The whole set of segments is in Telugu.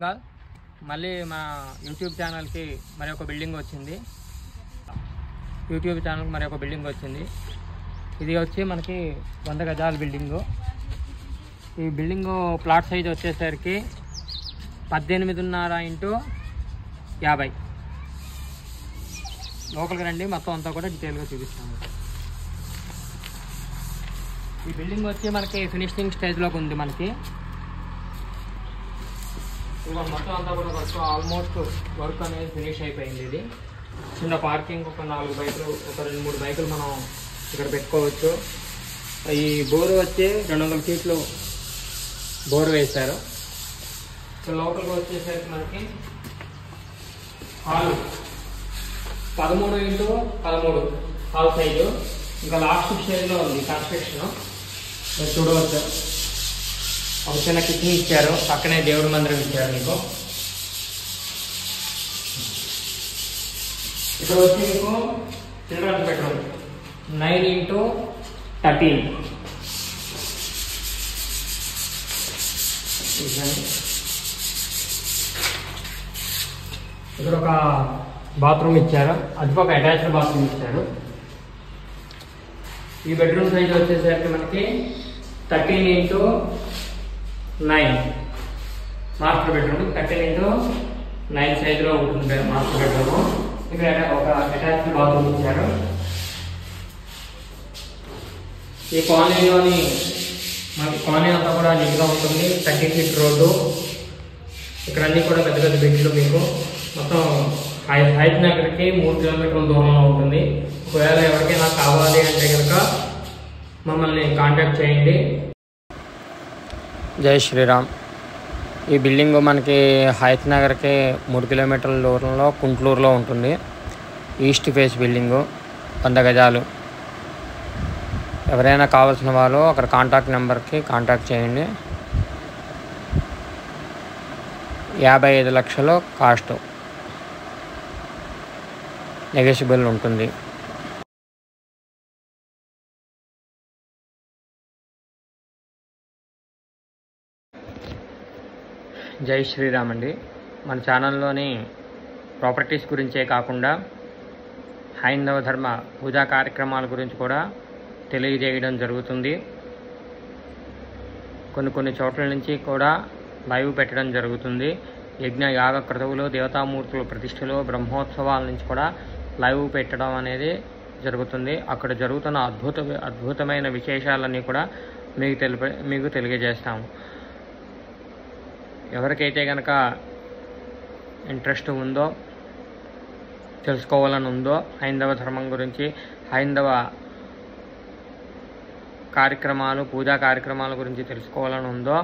మళ్ళీ మా యూట్యూబ్ ఛానల్కి మరి ఒక బిల్డింగ్ వచ్చింది. ఇది వచ్చి మనకి 100 గజాల బిల్డింగు. ఈ బిల్డింగు ప్లాట్ సైజ్ వచ్చేసరికి 18.5 x 50. లోపలికి రండి, మొత్తం అంతా కూడా డీటెయిల్గా చూపిస్తాము. ఈ బిల్డింగ్ వచ్చి మనకి ఫినిషింగ్ స్టేజ్లోకి ఉంది. మనకి మొత్తం అంతా కూడా ఆల్మోస్ట్ వర్క్ అనేది ఫినిష్ అయిపోయింది. ఇది చిన్న పార్కింగ్, ఒక 4 బైకులు, ఒక 2-3 బైకులు మనం ఇక్కడ పెట్టుకోవచ్చు. ఈ బోరు వచ్చి 200 ఫీట్లు బోరు వేశారు. లోపలికి వచ్చేసరికి మనకి హాల్ 13 x 13 హాల్ సైజు. ఇంకా లాస్ట్ స్టేజ్లో ఉంది కన్స్ట్రక్షన్. చూడవచ్చు, ఒక చిన్న కిచెన్ ఇచ్చారు, పక్కనే దేవుడి మందిరం ఇచ్చారు మీకు. ఇక్కడ వచ్చి మీకు చిల్డ్రన్స్ బెడ్రూమ్ 9 x 13. ఇక్కడ ఒక బాత్రూమ్ ఇచ్చారు, అది ఒక అటాచ్డ్ బాత్రూమ్ ఇచ్చారు. ఈ బెడ్రూమ్ సైజ్ వచ్చేసరికి మనకి 13 x 9 మాస్టర్ బెడ్రూమ్. 13 x 9 సైజులో ఉంటుంది మాస్టర్ బెడ్రూమ్. ఇక్కడ ఒక అటాచ్డ్ బాత్రూమ్ ఇచ్చారు. ఈ కాలనీలోని మనకి కాలనీ అంతా కూడా నీట్గా ఉంటుంది. 30 ఫీట్ రోడ్డు. ఇక్కడ అన్నీ కూడా పెద్ద పెద్ద బిడ్లు. మీకు మొత్తం హైత్ నగర్కి 3 కిలోమీటర్ల దూరంలో ఉంటుంది. ఒకవేళ ఎవరికైనా కావాలి అంటే కనుక మమ్మల్ని కాంటాక్ట్ చేయండి. జై శ్రీరామ్. ఈ బిల్డింగ్ మనకి హైత్ నగర్కి 3 కిలోమీటర్ల దూరంలో కుంట్లూరులో ఉంటుంది. ఈస్ట్ ఫేస్ బిల్డింగు, 100 గజాలు. ఎవరైనా కావాల్సిన వాళ్ళు అక్కడ కాంటాక్ట్ నెంబర్కి కాంటాక్ట్ చేయండి. 55 లక్షలు కాస్ట్, నెగోషియబుల్ ఉంటుంది. జై శ్రీరామ్ అండి. మన ఛానల్లోని ప్రాపర్టీస్ గురించే కాకుండా హైందవ ధర్మ పూజా కార్యక్రమాల గురించి కూడా తెలియజేయడం జరుగుతుంది. కొన్ని చోట్ల నుంచి కూడా లైవ్ పెట్టడం జరుగుతుంది. యజ్ఞ యాగ క్రతువులు, దేవతామూర్తుల ప్రతిష్టలు, బ్రహ్మోత్సవాల నుంచి కూడా లైవ్ పెట్టడం అనేది జరుగుతుంది. అక్కడ జరుగుతున్న అద్భుతమైన విశేషాలన్నీ కూడా మీకు తెలియజేస్తాము. ఎవరికైతే కనుక ఇంట్రెస్ట్ ఉందో, తెలుసుకోవాలని ఉందో, హైందవ ధర్మం గురించి, హైందవ కార్యక్రమాలు, పూజా కార్యక్రమాల గురించి తెలుసుకోవాలని ఉందో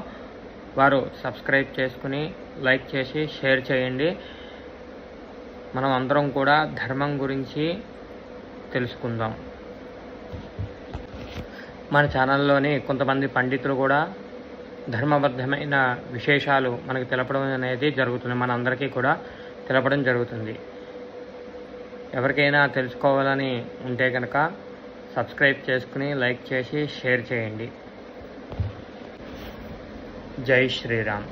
వారు సబ్స్క్రైబ్ చేసుకుని లైక్ చేసి షేర్ చేయండి. మనం అందరం కూడా ధర్మం గురించి తెలుసుకుందాం. మన ఛానల్లోని కొంతమంది పండితులు కూడా ధర్మబద్ధమైన విశేషాలు మనకు తెలపడం అనేది జరుగుతుంది. మన అందరికీ కూడా తెలపడం జరుగుతుంది. ఎవరికైనా తెలుసుకోవాలని ఉంటే కనుక సబ్స్క్రైబ్ చేసుకుని లైక్ చేసి షేర్ చేయండి. జై శ్రీరామ్.